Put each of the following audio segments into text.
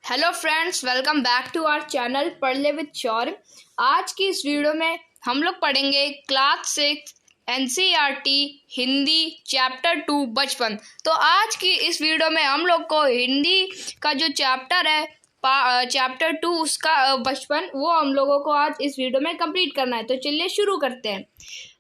Hello friends, welcome back to our channel पढ़ ले with शौर्य। आज की इस वीडियो में हम लोग पढ़ेंगे क्लास 6 एनसीईआरटी हिंदी चैप्टर 2 बचपन। तो आज की इस वीडियो में हम लोग को हिंदी का जो चैप्टर है चैप्टर 2 उसका बचपन वो हम लोगों को आज इस वीडियो में कंप्लीट करना है। तो चलिए शुरू करते हैं।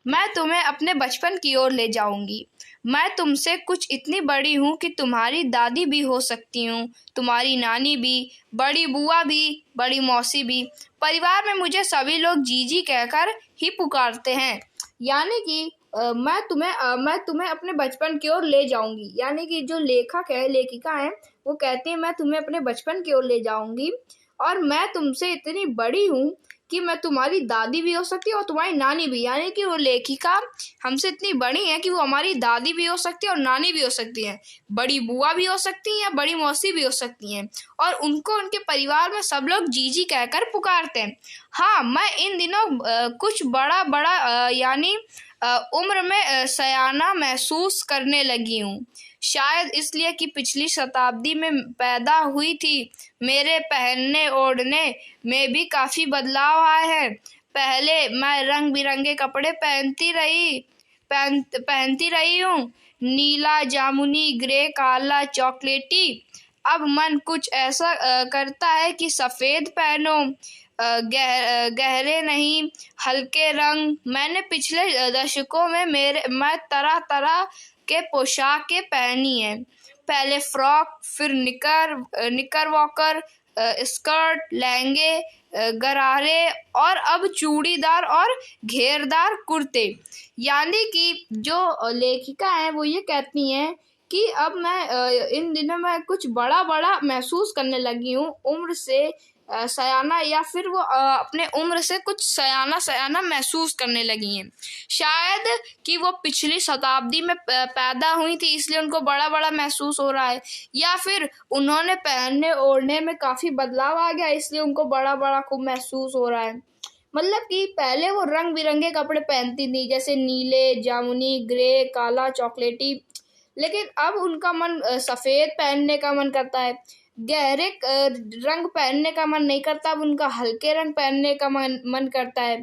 मैं तुम्हें अपने बचपन की ओर ले जाऊंगी। मैं तुमसे कुछ इतनी बड़ी हूँ कि तुम्हारी दादी भी हो सकती हूँ, तुम्हारी नानी भी, बड़ी बुआ भी, बड़ी मौसी भी। परिवार में मुझे सभी लोग जीजी कहकर ही पुकारते हैं। यानी कि मैं तुम्हें अपने बचपन की ओर ले जाऊंगी। यानी कि जो लेखिका है वो कहती है मैं तुम्हें अपने बचपन की ओर ले जाऊंगी और मैं तुमसे इतनी बड़ी हूँ कि मैं तुम्हारी दादी भी हो सकती है और तुम्हारी नानी भी। यानी कि वो लेखिका हमसे इतनी बड़ी है कि वो हमारी दादी भी हो सकती है और नानी भी हो सकती है, बड़ी बुआ भी हो सकती हैं या बड़ी मौसी भी हो सकती हैं, और उनको उनके परिवार में सब लोग जीजी कहकर पुकारते हैं। हाँ, मैं इन दिनों कुछ बड़ा यानी उम्र में सयाना महसूस करने लगी हूँ। शायद इसलिए कि पिछली शताब्दी में पैदा हुई थी। मेरे पहनने ओढ़ने में भी काफ़ी बदलाव आए हैं। पहले मैं रंग बिरंगे कपड़े पहनती रही हूँ, नीला, जामुनी, ग्रे, काला, चॉकलेटी। अब मन कुछ ऐसा करता है कि सफ़ेद पहनो, गहरे नहीं, हल्के रंग। मैंने पिछले दशकों में मैं तरह तरह के पोशाकें पहनी हैं। पहले फ्रॉक, फिर निकर वॉकर, स्कर्ट, लहंगे, गरारे और अब चूड़ीदार और घेरदार कुर्ते। यानी कि जो लेखिका है वो ये कहती हैं कि अब मैं इन दिनों में कुछ बड़ा महसूस करने लगी हूँ, उम्र से सयाना, या फिर वो अपने उम्र से कुछ सयाना महसूस करने लगी हैं। शायद कि वो पिछली शताब्दी में पैदा हुई थी इसलिए उनको बड़ा महसूस हो रहा है, या फिर उन्होंने पहनने ओढ़ने में काफ़ी बदलाव आ गया इसलिए उनको बड़ा खूब महसूस हो रहा है। मतलब कि पहले वो रंग बिरंगे कपड़े पहनती थी जैसे नीले, जामुनी, ग्रे, काला, चॉकलेटी, लेकिन अब उनका मन सफ़ेद पहनने का मन करता है। गहरे रंग पहनने का मन नहीं करता, अब उनका हल्के रंग पहनने का मन करता है।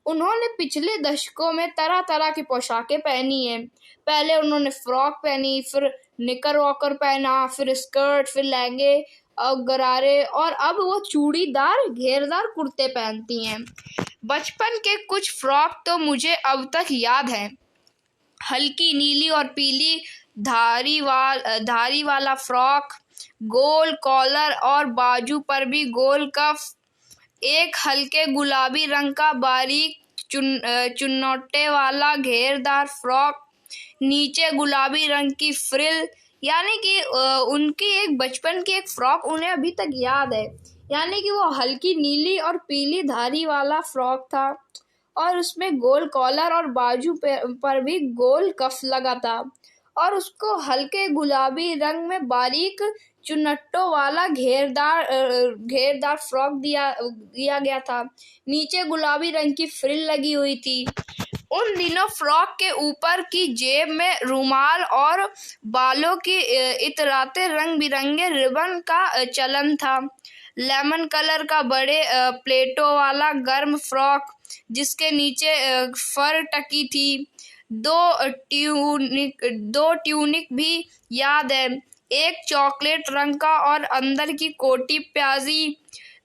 उन्होंने पिछले दशकों में तरह तरह की पोशाकें पहनी हैं। पहले उन्होंने फ्रॉक पहनी, फिर निकर वॉकर पहना, फिर स्कर्ट, फिर लहंगे और गरारे, और अब वो चूड़ीदार घेरदार कुर्ते पहनती हैं। बचपन के कुछ फ्रॉक तो मुझे अब तक याद हैं। हल्की नीली और पीली धारी वाला फ्रॉक, गोल कॉलर और बाजू पर भी गोल कफ, एक हल्के गुलाबी रंग का बारीक चुन्नटे वाला घेरदार फ्रॉक, नीचे गुलाबी रंग की फ्रिल। यानी कि उनकी एक बचपन की एक फ्रॉक उन्हें अभी तक याद है। यानी कि वो हल्की नीली और पीली धारी वाला फ्रॉक था और उसमें गोल कॉलर और बाजू पर भी गोल कफ लगा था, और उसको हल्के गुलाबी रंग में बारीक चुन्नटों वाला घेरदार फ्रॉक दिया गया था। नीचे गुलाबी रंग की फ्रिल लगी हुई थी। उन दिनों फ्रॉक के ऊपर की जेब में रुमाल और बालों की इतराते रंग बिरंगे रिबन का चलन था। लेमन कलर का बड़े प्लेटों वाला गर्म फ्रॉक जिसके नीचे फर टकी थी। दो ट्यूनिक भी याद है, एक चॉकलेट रंग का और अंदर की कोटी प्याजी,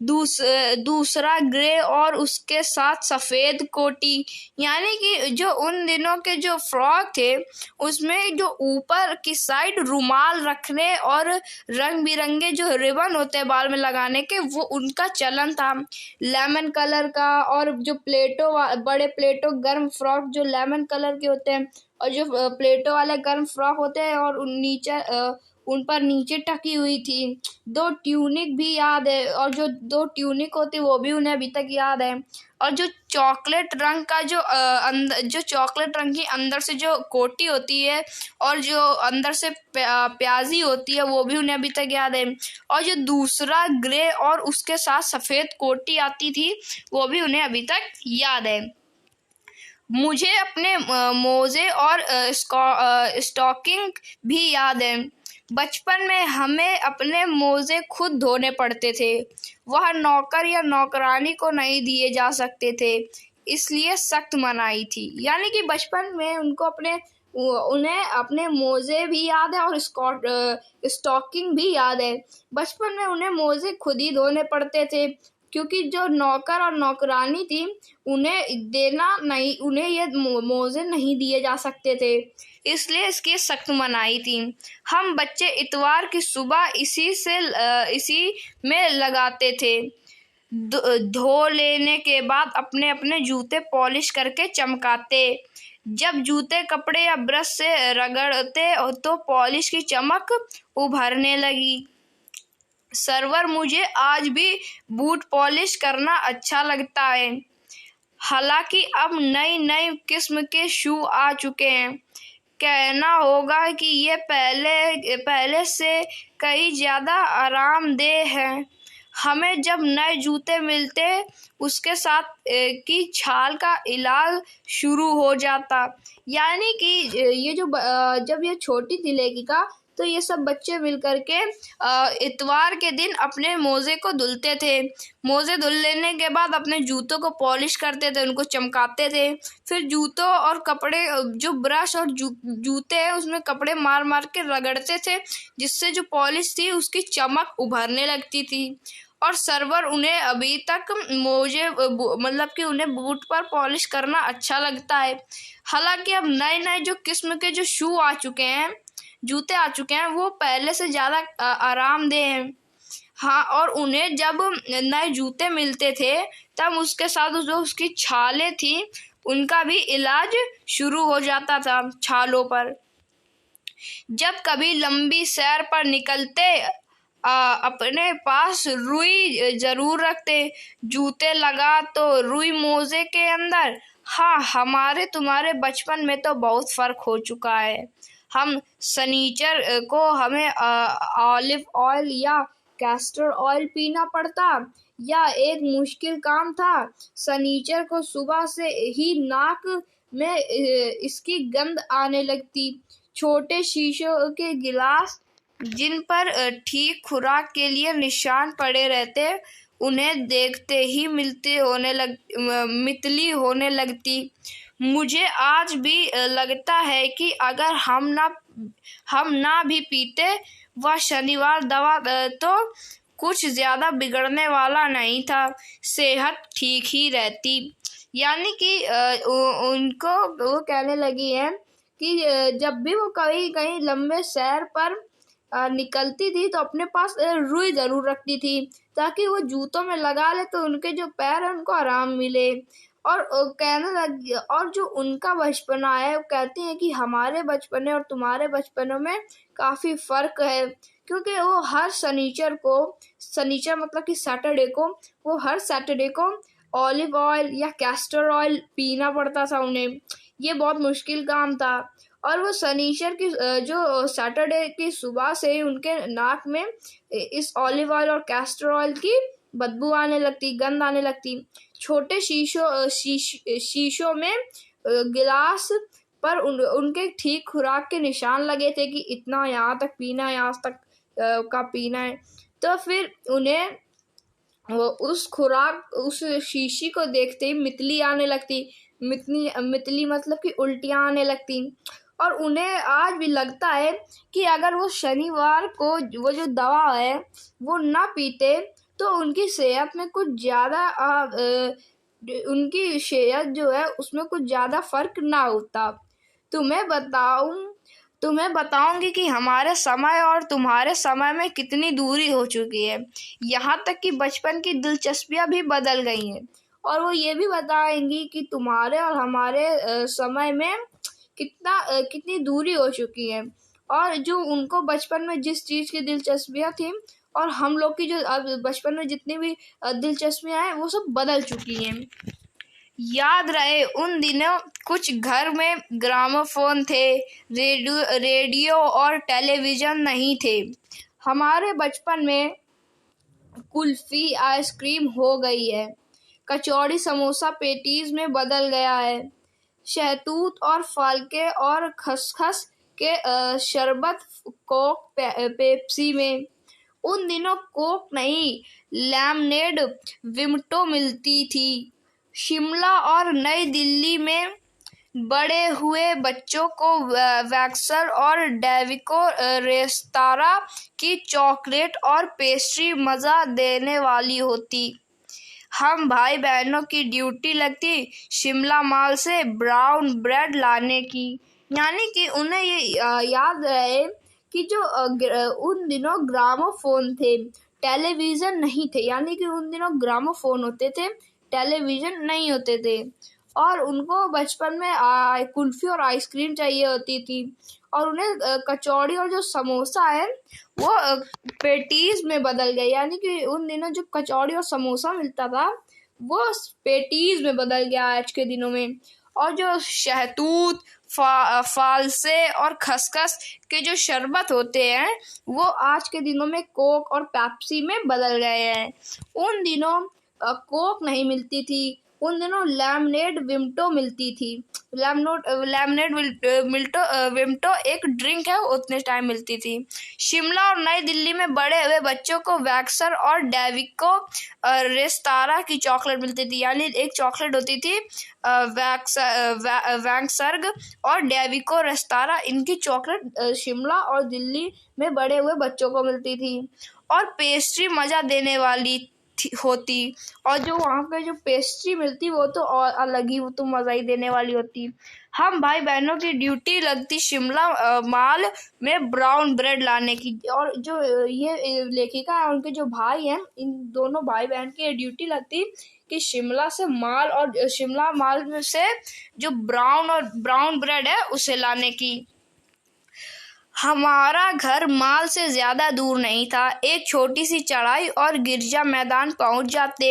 दूसरा ग्रे और उसके साथ सफ़ेद कोटी। यानी कि जो उन दिनों के जो फ्रॉक थे उसमें जो ऊपर की साइड रुमाल रखने और रंग बिरंगे जो रिबन होते हैं बाल में लगाने के, वो उनका चलन था। लेमन कलर का, और जो बड़े प्लेटों गर्म फ्रॉक जो लेमन कलर के होते हैं, और जो प्लेटों वाले गर्म फ्रॉक होते हैं और उन पर नीचे टकी हुई थी। दो ट्यूनिक भी याद है, और जो दो ट्यूनिक होती वो भी उन्हें अभी तक याद है। और जो चॉकलेट रंग का जो चॉकलेट रंग की अंदर से जो कोटी होती है और जो अंदर से प्याजी होती है वो भी उन्हें अभी तक याद है। और जो दूसरा ग्रे और उसके साथ सफ़ेद कोटी आती थी वो भी उन्हें अभी तक याद है। मुझे अपने मोजे और स्टॉकिंग भी याद है। बचपन में हमें अपने मोजे खुद धोने पड़ते थे। वह नौकर या नौकरानी को नहीं दिए जा सकते थे, इसलिए सख्त मनाही थी। यानी कि बचपन में उन्हें अपने मोजे भी याद है और स्टॉकिंग भी याद है। बचपन में उन्हें मोजे खुद ही धोने पड़ते थे, क्योंकि जो नौकर और नौकरानी थी उन्हें ये मोजे नहीं दिए जा सकते थे, इसलिए इसकी सख्त मनाही थी। हम बच्चे इतवार की सुबह इसी में लगाते थे। धो लेने के बाद अपने अपने जूते पॉलिश करके चमकाते। जब जूते कपड़े या ब्रश से रगड़ते तो पॉलिश की चमक उभरने लगी। सरवर, मुझे आज भी बूट पॉलिश करना अच्छा लगता है। हालांकि अब नई किस्म के शू आ चुके हैं। कहना होगा कि ये पहले से कई ज़्यादा आरामदेह हैं। हमें जब नए जूते मिलते उसके साथ की छाल का इलाज शुरू हो जाता। यानी कि जब ये छोटी थी लेखिका, तो ये सब बच्चे मिलकर के इतवार के दिन अपने मोजे को धुलते थे। मोजे धुल लेने के बाद अपने जूतों को पॉलिश करते थे, उनको चमकाते थे। फिर जूतों और कपड़े, जो ब्रश और जूते हैं उसमें कपड़े मार मार के रगड़ते थे, जिससे जो पॉलिश थी उसकी चमक उभरने लगती थी। और सरवर, उन्हें अभी तक कि उन्हें बूट पर पॉलिश करना अच्छा लगता है। हालांकि अब नए जो किस्म के जो शू आ चुके हैं, जूते आ चुके हैं, वो पहले से ज़्यादा आरामदेह हैं। हाँ, और उन्हें जब नए जूते मिलते थे तब उसके साथ जो उसकी छालें थी उनका भी इलाज शुरू हो जाता था, छालों पर। जब कभी लंबी सैर पर निकलते अपने पास रुई जरूर रखते। जूते लगा तो रुई मोजे के अंदर। हाँ, हमारे तुम्हारे बचपन में तो बहुत फर्क हो चुका है। हम सनीचर को हमें ऑलिव ऑयल या कैस्टर ऑयल पीना पड़ता, या एक मुश्किल काम था। सनीचर को सुबह से ही नाक में इसकी गंध आने लगती। छोटे शीशों के गिलास जिन पर ठीक खुराक के लिए निशान पड़े रहते, उन्हें देखते ही मितली होने लगती। मुझे आज भी लगता है कि अगर हम ना भी पीते वह शनिवार दवा तो कुछ ज़्यादा बिगड़ने वाला नहीं था, सेहत ठीक ही रहती। यानी कि उनको वो कहने लगी है कि जब भी वो कहीं लंबे सैर पर निकलती थी तो अपने पास रुई ज़रूर रखती थी, ताकि वो जूतों में लगा ले तो उनके जो पैर हैं उनको आराम मिले। और कहने लगी, और जो उनका बचपना है, वो कहती हैं कि हमारे बचपने और तुम्हारे बचपनों में काफ़ी फ़र्क है, क्योंकि वो हर सनीचर मतलब कि सैटरडे को, वो हर सैटरडे को ऑलिव ऑयल या कैस्टर ऑयल पीना पड़ता था उन्हें। ये बहुत मुश्किल काम था। और वो शनिचर की जो सैटरडे की सुबह से ही उनके नाक में इस ऑलिव ऑयल और कैस्टर ऑयल की बदबू आने लगती, गंध आने लगती। छोटे शीशों में गिलास पर उनके ठीक खुराक के निशान लगे थे कि इतना यहाँ तक पीना है, यहाँ तक का पीना है। तो फिर उन्हें उस शीशी को देखते ही मितली आने लगती। मितली मतलब कि उल्टियाँ आने लगती। और उन्हें आज भी लगता है कि अगर वो शनिवार को वो जो दवा है वो ना पीते तो उनकी सेहत में कुछ ज़्यादा उनकी सेहत जो है उसमें कुछ ज़्यादा फर्क ना होता। तुम्हें बताऊंगी कि हमारे समय और तुम्हारे समय में कितनी दूरी हो चुकी है। यहाँ तक कि बचपन की दिलचस्पियाँ भी बदल गई हैं। और वो ये भी बताएंगी कि तुम्हारे और हमारे समय में कितनी दूरी हो चुकी है, और जो उनको बचपन में जिस चीज़ की दिलचस्पियाँ थी और हम लोग की जो बचपन में जितनी भी दिलचस्पियाँ हैं वो सब बदल चुकी हैं। याद रहे उन दिनों कुछ घर में ग्रामोफोन थे, रेडियो और टेलीविज़न नहीं थे। हमारे बचपन में कुल्फ़ी आइसक्रीम हो गई है, कचौड़ी समोसा पेटीज में बदल गया है, शहतूत और फालके और खसखस के शरबत, कोक, पेप्सी में। उन दिनों कोक नहीं, लेमनेड, विमटो मिलती थी। शिमला और नई दिल्ली में बड़े हुए बच्चों को वैक्सर और डेविको रेस्तारा की चॉकलेट और पेस्ट्री मज़ा देने वाली होती। हम भाई बहनों की ड्यूटी लगती शिमला मॉल से ब्राउन ब्रेड लाने की। यानी कि उन्हें ये याद रहे कि जो उन दिनों ग्रामोफोन थे, टेलीविज़न नहीं थे। यानी कि उन दिनों ग्रामोफोन होते थे, टेलीविज़न नहीं होते थे। और उनको बचपन में कुल्फ़ी और आइसक्रीम चाहिए होती थी। और उन्हें कचौड़ी और जो समोसा है वो पेटीज में बदल गए। यानी कि उन दिनों जो कचौड़ी और समोसा मिलता था वो पेटीज में बदल गया आज के दिनों में। और जो शहतूत, फालसे और खसखस के जो शरबत होते हैं वो आज के दिनों में कोक और पेप्सी में बदल गए हैं। उन दिनों कोक नहीं मिलती थी, उन दिनों लेमनेड विमटो मिलती थी। लेमनेड विमटो एक ड्रिंक है, उतने टाइम मिलती थी। शिमला और नई दिल्ली में बड़े हुए बच्चों को वैक्सर और डेविको रेस्तारा की चॉकलेट मिलती थी। यानी एक चॉकलेट होती थी वैक्सर्ग और डेविको रेस्तारा, इनकी चॉकलेट शिमला और दिल्ली में बड़े हुए बच्चों को मिलती थी। और पेस्ट्री मज़ा देने वाली होती। और जो वहाँ पे जो पेस्ट्री मिलती वो तो और अलग ही, वो तो मज़ा ही देने वाली होती। हम भाई बहनों की ड्यूटी लगती शिमला मॉल में ब्राउन ब्रेड लाने की। और जो ये लेखिका है उनके जो भाई हैं, इन दोनों भाई बहन की ड्यूटी लगती कि शिमला मॉल में से जो ब्राउन ब्रेड है उसे लाने की। हमारा घर मॉल से ज्यादा दूर नहीं था। एक छोटी सी चढ़ाई और गिरजा मैदान पहुंच जाते।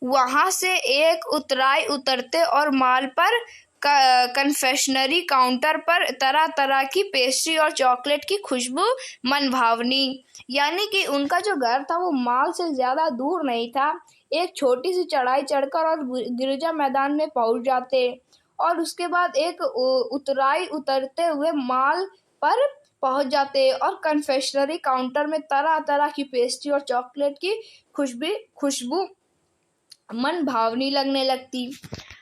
वहां से एक उतराई उतरते और मॉल पर कन्फेक्शनरी काउंटर पर तरह तरह की पेस्ट्री और चॉकलेट की खुशबू मन भावनी। यानी कि उनका जो घर था वो मॉल से ज्यादा दूर नहीं था। एक छोटी सी चढ़ाई चढ़कर और गिरजा मैदान में पहुंच जाते और उसके बाद एक उतराई उतरते हुए मॉल पर पहुंच जाते और कन्फेक्शनरी काउंटर में तरह तरह की पेस्ट्री और चॉकलेट की खुशबू मन भावनी लगने लगती।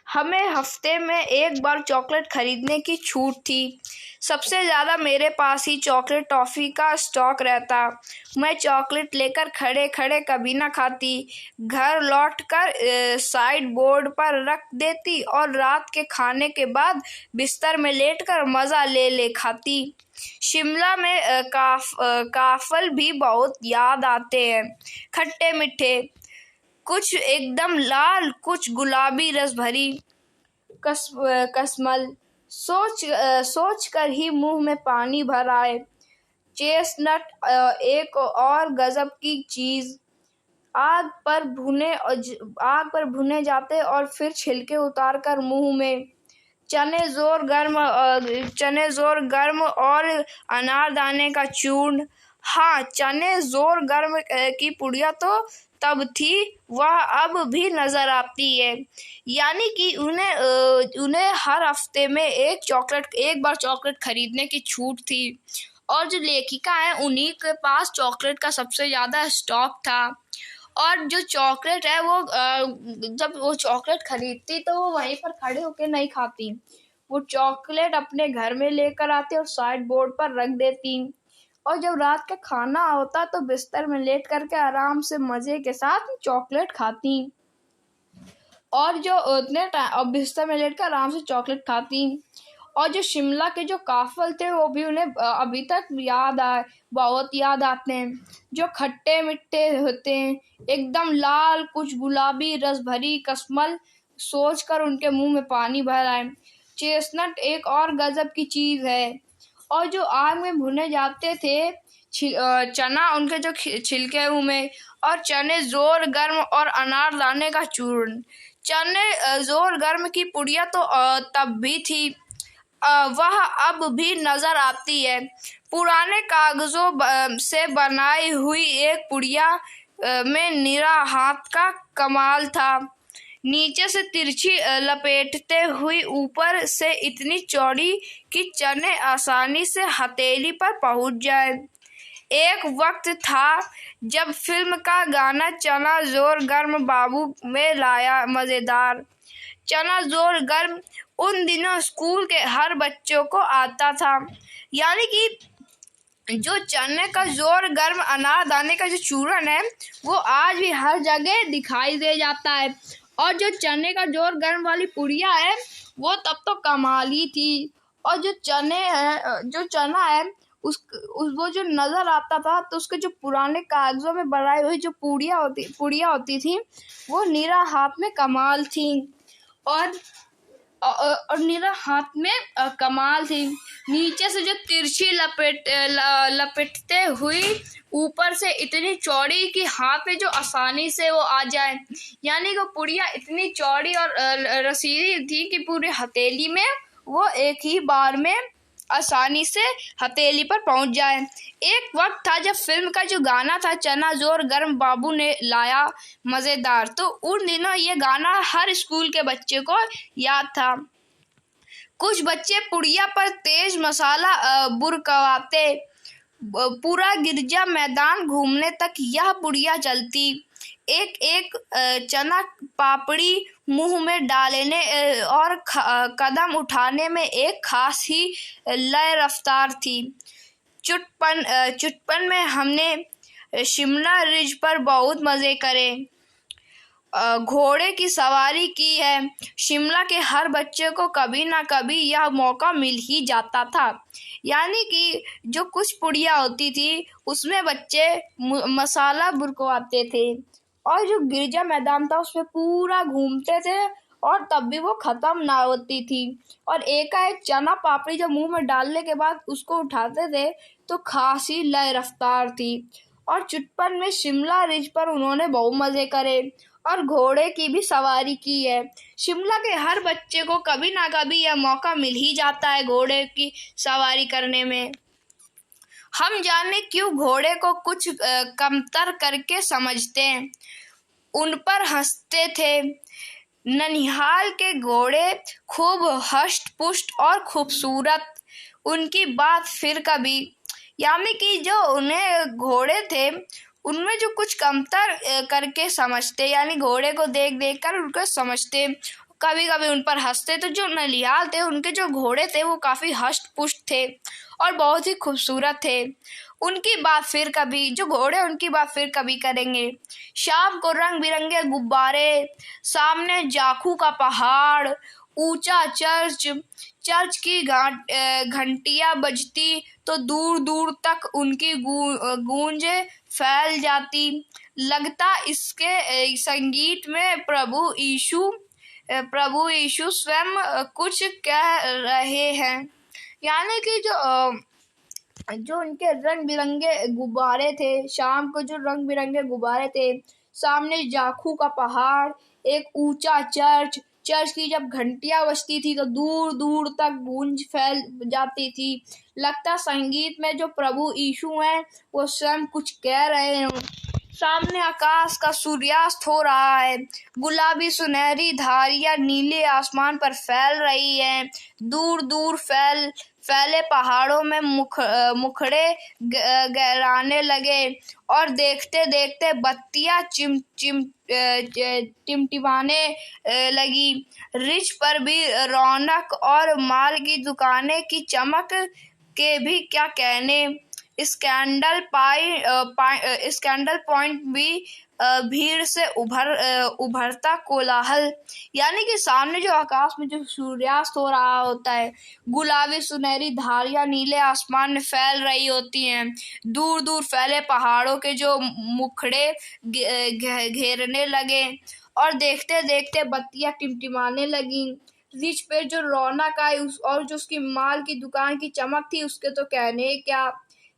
हमें हफ्ते में एक बार चॉकलेट खरीदने की छूट थी। सबसे ज़्यादा मेरे पास ही चॉकलेट टॉफ़ी का स्टॉक रहता। मैं चॉकलेट लेकर खड़े खड़े कभी ना खाती, घर लौटकर साइड बोर्ड पर रख देती और रात के खाने के बाद बिस्तर में लेटकर मज़ा ले खाती। शिमला में काफल भी बहुत याद आते हैं, खट्टे मीठे, कुछ एकदम लाल, कुछ गुलाबी रस भरी कसमल। सोच कर ही मुंह में पानी भर आए। चेस्टनट एक और गजब की चीज, आग पर भुने जाते और फिर छिलके उतार कर मुंह में। चने जोर गर्म और अनारदाने का चूर्ण। हाँ, चने जोर गर्म की पुड़िया तो तब थी, वह अब भी नजर आती है। यानी कि उन्हें हर हफ्ते में एक बार चॉकलेट खरीदने की छूट थी। और जो लेखिका है उन्हीं के पास चॉकलेट का सबसे ज़्यादा स्टॉक था। और जो चॉकलेट है वो जब वो चॉकलेट खरीदती तो वो वहीं पर खड़े होकर नहीं खाती, वो चॉकलेट अपने घर में लेकर आती और साइड बोर्ड पर रख देती। और जब रात का खाना होता तो बिस्तर में लेट करके आराम से मजे के साथ चॉकलेट खाती। और जो बिस्तर में लेट कर आराम से चॉकलेट खाती। और जो शिमला के जो काफल थे वो भी उन्हें अभी तक बहुत याद आते हैं। जो खट्टे मिट्टे होते हैं, एकदम लाल, कुछ गुलाबी रस भरी कसमल, सोच कर उनके मुंह में पानी भर आए। चेस्टनट एक और गजब की चीज है। और जो आग में भुने जाते थे चना, उनके जो छिलके में, और चने जोर गर्म और अनारदाने का चूर्ण। चने जोर गर्म की पुड़िया तो तब भी थी, वह अब भी नजर आती है। पुराने कागजों से बनाई हुई एक पुड़िया में निरा हाथ का कमाल था। नीचे से तिरछी लपेटते हुई ऊपर से इतनी चौड़ी कि चने आसानी से हथेली पर पहुंच जाए। एक वक्त था जब फिल्म का गाना चना जोर गर्म बाबू में लाया मजेदार। चना जोर गर्म उन दिनों स्कूल के हर बच्चों को आता था। यानी कि जो चने का जोर गर्म अनारदाने का जो चूरन है वो आज भी हर जगह दिखाई दे जाता है। और जो चने का जोर गर्म वाली पुड़िया है वो तब तो कमाल ही थी। और जो चना है उस वो जो नजर आता था तो उसके जो पुराने कागजों में बनाई हुई जो पुड़िया होती थी वो निरा हाथ में कमाल थी। और नीरा हाथ में कमाल थी। नीचे से जो तिरछी लपेटते हुई ऊपर से इतनी चौड़ी कि हाथ में जो आसानी से वो आ जाए। यानी कि पुड़िया इतनी चौड़ी और रसीदी थी कि पूरी हथेली में वो एक ही बार में आसानी से हथेली पर पहुंच जाए। एक वक्त था जब फिल्म का जो गाना था चना जोर गर्म बाबू ने लाया मजेदार, तो उन दिनों ये गाना हर स्कूल के बच्चे को याद था। कुछ बच्चे पुड़िया पर तेज मसाला बुरकवाते, पूरा गिरजा मैदान घूमने तक यह पुड़िया चलती। एक एक चना पापड़ी मुंह में डालने और कदम उठाने में एक खास ही लय रफ्तार थी। चुटपन में हमने शिमला रिज पर बहुत मजे करे, घोड़े की सवारी की है। शिमला के हर बच्चे को कभी ना कभी यह मौका मिल ही जाता था। यानी कि जो कुछ पुड़िया होती थी उसमें बच्चे मसाला बुरकवाते थे और जो गिरजा मैदान था उसमें पूरा घूमते थे और तब भी वो खत्म ना होती थी। और एकाएक चना पापड़ी जब मुंह में डालने के बाद उसको उठाते थे तो खासी लय रफ्तार थी। और चुटपन में शिमला रिज पर उन्होंने बहुत मजे करे और घोड़े की भी सवारी की है। शिमला के हर बच्चे को कभी ना कभी यह मौका मिल ही जाता है घोड़े की सवारी करने में। हम जाने क्यों घोड़े को कुछ कमतर करके समझते हैं, उन पर हंसते थे। ननिहाल के घोड़े खूब हष्ट पुष्ट और खूबसूरत, उनकी बात फिर कभी। यानी कि जो उन्हें घोड़े थे उनमें जो कुछ कमतर करके समझते, यानी घोड़े को देख देख कर उनको समझते, कभी कभी उन पर हंसते। तो जो ननिहाल थे उनके जो घोड़े थे वो काफी हष्ट पुष्ट थे और बहुत ही खूबसूरत थे। उनकी बात फिर कभी, जो घोड़े उनकी बात फिर कभी करेंगे। शाम को रंग बिरंगे गुब्बारे, सामने जाखू का पहाड़, ऊंचा चर्च की घंटियां बजती तो दूर दूर तक उनकी गूंज फैल जाती। लगता इसके संगीत में प्रभु यीशु स्वयं कुछ कह रहे हैं। यानी कि जो उनके रंग बिरंगे गुब्बारे थे, शाम को जो रंग बिरंगे गुब्बारे थे, सामने जाखू का पहाड़, एक ऊंचा चर्च की जब घंटियां बजती थी तो दूर दूर तक गूंज फैल जाती थी। लगता संगीत में जो प्रभु यीशु हैं वो स्वयं कुछ कह रहे हैं। सामने आकाश का सूर्यास्त हो रहा है, गुलाबी सुनहरी धारियां नीले आसमान पर फैल रही हैं। दूर दूर फैले पहाड़ों में मुखड़े गहराने लगे और देखते देखते बत्तियां टिमटिमाने लगी। रिच पर भी रौनक और माल की दुकानें की चमक के भी क्या कहने। स्कैंडल पॉइंट भी भीड़ से उभरता कोलाहल। यानी कि सामने जो आकाश में जो सूर्यास्त हो रहा होता है, गुलाबी सुनहरी धारियां नीले आसमान में फैल रही होती हैं, दूर दूर फैले पहाड़ों के जो मुखड़े घेरने लगे और देखते देखते बत्तियां टिमटिमाने लगी। रिच पे जो रौनक आई और जो उसकी माल की दुकान की चमक थी उसके तो कहने क्या।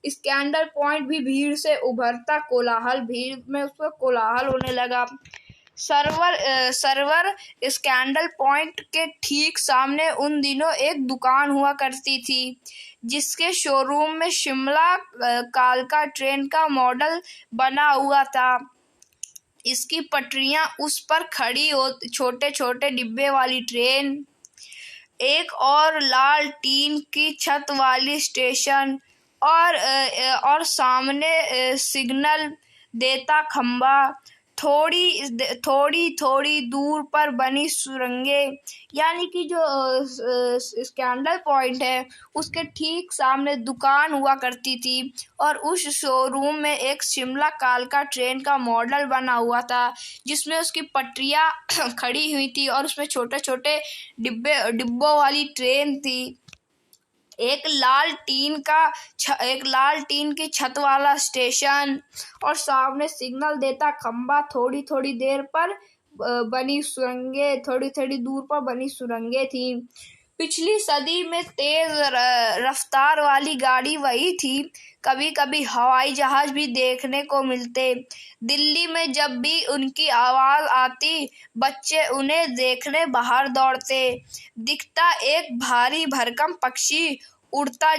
स्कैंडल पॉइंट भी भीड़ से उभरता कोलाहल, भीड़ में उसका कोलाहल होने लगा। सर्वर स्कैंडल पॉइंट के ठीक सामने उन दिनों एक दुकान हुआ करती थी जिसके शोरूम में शिमला कालका ट्रेन का मॉडल बना हुआ था। इसकी पटरियां उस पर खड़ी हो, छोटे छोटे डिब्बे वाली ट्रेन, एक और लाल टीन की छत वाली स्टेशन, और सामने सिग्नल देता खंबा, थोड़ी थोड़ी दूर पर बनी सुरंगें। यानी कि जो स्कैंडल पॉइंट है उसके ठीक सामने दुकान हुआ करती थी, और उस शोरूम में एक शिमला कालका ट्रेन का मॉडल बना हुआ था, जिसमें उसकी पटरियां खड़ी हुई थी और उसमें छोटे छोटे डिब्बों वाली ट्रेन थी। एक लाल टीन की छत वाला स्टेशन, और सामने सिग्नल देता खंबा, थोड़ी थोड़ी देर पर बनी सुरंगें, थोड़ी थोड़ी दूर पर बनी सुरंगें थी। पिछली सदी में तेज रफ्तार वाली गाड़ी वही थी। कभी कभी हवाई जहाज भी देखने को मिलते। दिल्ली में जब भी उनकी आवाज आती, बच्चे उन्हें देखने बाहर दौड़ते। दिखता एक भारी भरकम पक्षी उड़ा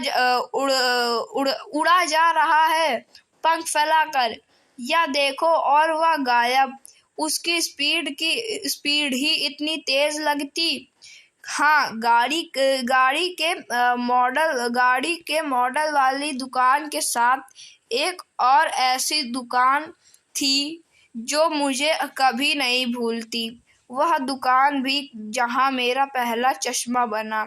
जा रहा है पंख फैलाकर, या देखो और वह गायब। उसकी स्पीड ही इतनी तेज लगती। हाँ, गाड़ी के मॉडल वाली दुकान के साथ एक और ऐसी दुकान थी जो मुझे कभी नहीं भूलती। वह दुकान भी जहाँ मेरा पहला चश्मा बना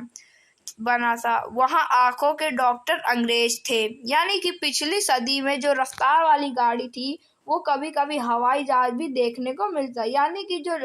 था। वहाँ आंखों के डॉक्टर अंग्रेज थे। यानी कि पिछली सदी में जो रफ्तार वाली गाड़ी थी वो कभी कभी हवाई जहाज भी देखने को मिलता। यानी कि जो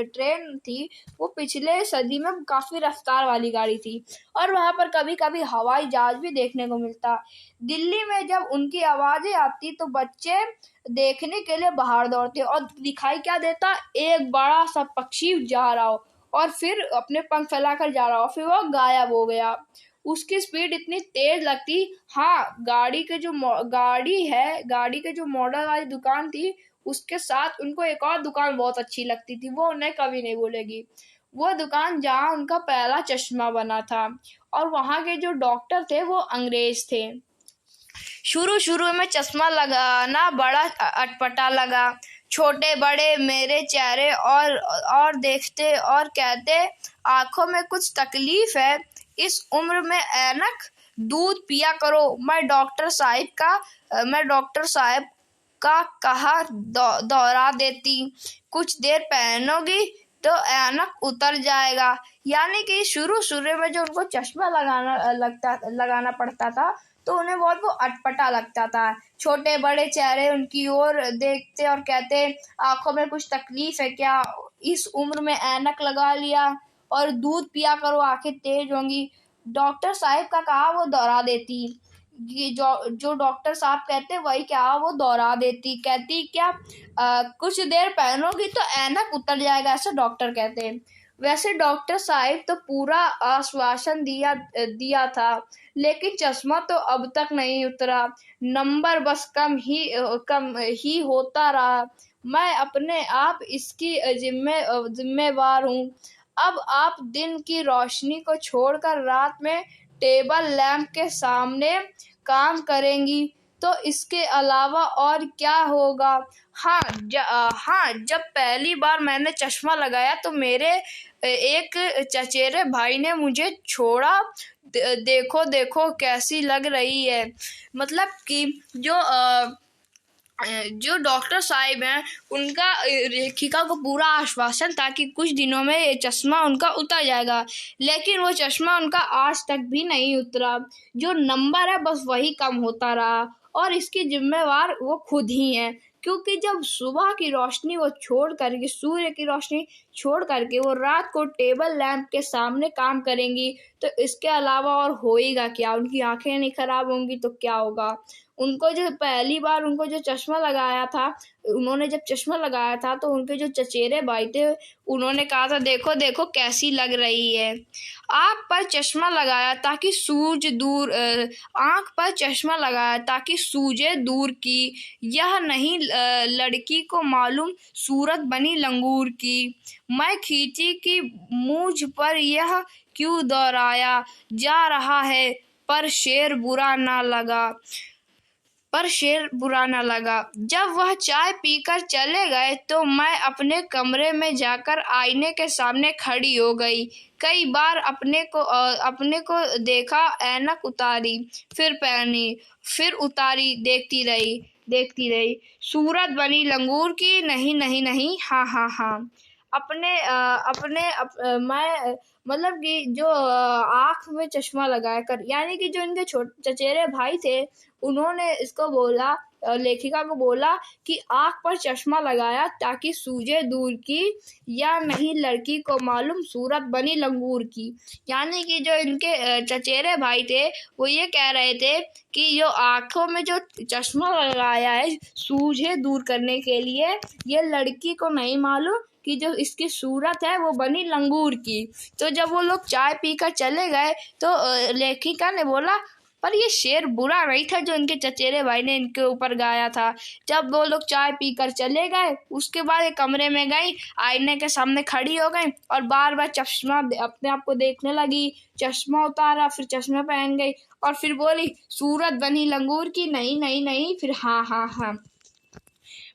ट्रेन थी वो पिछले सदी में काफी रफ्तार वाली गाड़ी थी, और वहां पर कभी कभी हवाई जहाज भी देखने को मिलता। दिल्ली में जब उनकी आवाजें आती तो बच्चे देखने के लिए बाहर दौड़ते, और दिखाई क्या देता, एक बड़ा सा पक्षी जा रहा हो और फिर अपने पंख फैलाकर जा रहा हो, फिर वो गायब हो गया। उसकी स्पीड इतनी तेज लगती। हाँ, गाड़ी के जो मॉडल वाली दुकान थी उसके साथ उनको एक और दुकान बहुत अच्छी लगती थी, वो उन्हें कभी नहीं भूलेगी। वो दुकान जहाँ उनका पहला चश्मा बना था, और वहाँ के जो डॉक्टर थे वो अंग्रेज थे। शुरू शुरू में चश्मा लगाना बड़ा अटपटा लगा। छोटे बड़े मेरे चेहरे और देखते और कहते, आंखों में कुछ तकलीफ है, इस उम्र में ऐनक, दूध पिया करो। मैं डॉक्टर साहब का कहा दोहरा देती, कुछ देर पहनोगी तो ऐनक उतर जाएगा। यानी कि शुरू में जो उनको चश्मा लगाना पड़ता था तो उन्हें बहुत वो अटपटा लगता था। छोटे बड़े चेहरे उनकी ओर देखते और कहते, आंखों में कुछ तकलीफ है क्या, इस उम्र में ऐनक लगा लिया, और दूध पिया करो, आंखें तेज होंगी। डॉक्टर साहब का कहा वो दोहरा देती। ये जो डॉक्टर साहब कहते वही क्या वो दोहरा देती। कहती क्या, कुछ देर पहनोगी तो ऐनक उतर जाएगा, ऐसे डॉक्टर कहते। वैसे डॉक्टर साहब तो पूरा आश्वासन दिया था, लेकिन चश्मा तो अब तक नहीं उतरा। नंबर बस कम ही होता रहा। मैं अपने आप इसकी जिम्मेवार हूँ। अब आप दिन की रोशनी को छोड़कर रात में टेबल लैंप के सामने काम करेंगी, तो इसके अलावा और क्या होगा। हाँ, जब पहली बार मैंने चश्मा लगाया तो मेरे एक चचेरे भाई ने मुझे छोड़ा, देखो देखो कैसी लग रही है। मतलब कि जो डॉक्टर साहब हैं उनका रेखिका को पूरा आश्वासन था कि कुछ दिनों में ये चश्मा उनका उतर जाएगा, लेकिन वो चश्मा उनका आज तक भी नहीं उतरा। जो नंबर है बस वही कम होता रहा, और इसकी जिम्मेवार वो खुद ही हैं। क्योंकि जब सुबह की रोशनी वो छोड़ करके, सूर्य की रोशनी छोड़ करके वो रात को टेबल लैंप के सामने काम करेंगी, तो इसके अलावा और होएगा क्या। उनकी आंखें नहीं खराब होंगी तो क्या होगा। उनको जो चश्मा लगाया था, उन्होंने जब चश्मा लगाया था तो उनके जो चचेरे भाई थे उन्होंने कहा था, देखो देखो कैसी लग रही है। आँख पर चश्मा लगाया ताकि सूझे दूर की, यह नहीं लड़की को मालूम सूरत बनी लंगूर की। मैं खींची कि मुझ पर यह क्यों दोहराया जा रहा है, पर शेर बुरा ना लगा। पर शेर बुरा न लगा। जब वह चाय पीकर चले गए तो मैं अपने कमरे में जाकर आईने के सामने खड़ी हो गई। कई बार अपने को देखा, ऐनक उतारी, फिर पहनी, फिर उतारी, देखती रही। सूरत बनी लंगूर की, नहीं नहीं नहीं, हाँ हाँ हाँ। मैं मतलब कि जो आँख में चश्मा लगाया कर, यानी कि जो इनके चचेरे भाई थे, उन्होंने इसको बोला, लेखिका को बोला कि आँख पर चश्मा लगाया ताकि सूझे दूर की, या नहीं लड़की को मालूम सूरत बनी लंगूर की। यानी कि जो इनके चचेरे भाई थे, वो ये कह रहे थे कि जो आँखों में जो चश्मा लगाया है सूझे दूर करने के लिए, ये लड़की को नहीं मालूम कि जो इसकी सूरत है वो बनी लंगूर की। तो जब वो लोग चाय पीकर चले गए तो लेखिका ने बोला, पर ये शेर बुरा नहीं था जो इनके चचेरे भाई ने इनके ऊपर गाया था। जब वो लोग चाय पीकर चले गए, उसके बाद एक कमरे में गई, आईने के सामने खड़ी हो गई और बार बार चश्मा अपने आप को देखने लगी। चश्मा उतारा, फिर चश्मा पहन गई और फिर बोली, सूरत बनी लंगूर की, नहीं नहीं नहीं, फिर हाँ हाँ हाँ।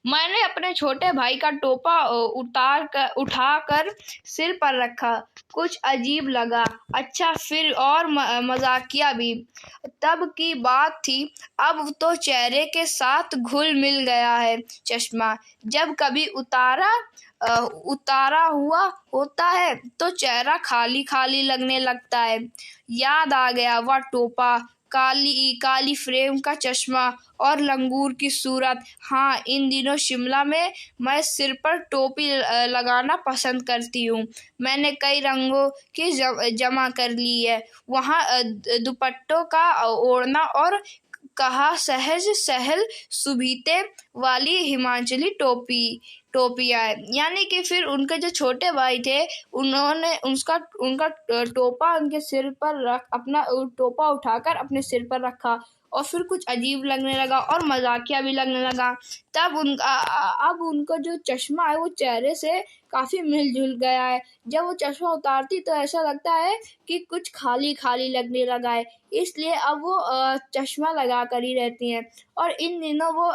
मैंने अपने छोटे भाई का टोपा उठाकर सिर पर रखा। कुछ अजीब लगा, अच्छा फिर और मजाकिया भी। तब की बात थी, अब तो चेहरे के साथ घुल मिल गया है चश्मा। जब कभी उतारा हुआ होता है तो चेहरा खाली खाली लगने लगता है। याद आ गया वह टोपा, काली फ्रेम का चश्मा और लंगूर की सूरत। हाँ, इन दिनों शिमला में मैं सिर पर टोपी लगाना पसंद करती हूँ। मैंने कई रंगों की जमा कर ली है। वहाँ दुपट्टों का ओढ़ना और कहा सहल सुबीते वाली हिमाचली टोपियाँ है। यानी कि फिर उनके जो छोटे भाई थे, उन्होंने उनका टोपा उनके सिर पर अपना टोपा उठाकर अपने सिर पर रखा और फिर कुछ अजीब लगने लगा और मजाकिया भी लगने लगा। तब अब उनका जो चश्मा है वो चेहरे से काफ़ी मिलजुल गया है। जब वो चश्मा उतारती तो ऐसा लगता है कि कुछ खाली खाली लगने लगा है, इसलिए अब वो चश्मा लगा कर ही रहती हैं। और इन दिनों वो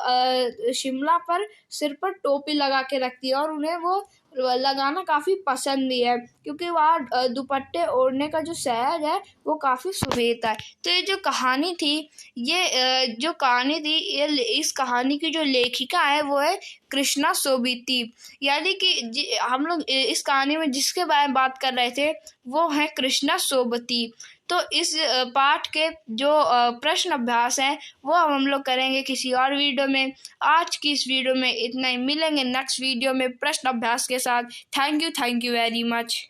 शिमला पर सिर पर टोपी लगा के रखती है और उन्हें वो लगाना काफ़ी पसंद भी है, क्योंकि वहाँ दुपट्टे ओढ़ने का जो सहज है वो काफ़ी सुबेता है। तो ये जो कहानी थी, इस कहानी की जो लेखिका है वो है कृष्णा सोबती। यानी कि हम लोग इस कहानी में जिसके बारे में बात कर रहे थे वो है कृष्णा सोबती। तो इस पाठ के जो प्रश्न अभ्यास हैं वो हम लोग करेंगे किसी और वीडियो में। आज की इस वीडियो में इतना ही, मिलेंगे नेक्स्ट वीडियो में प्रश्न अभ्यास के साथ। Thank you very much.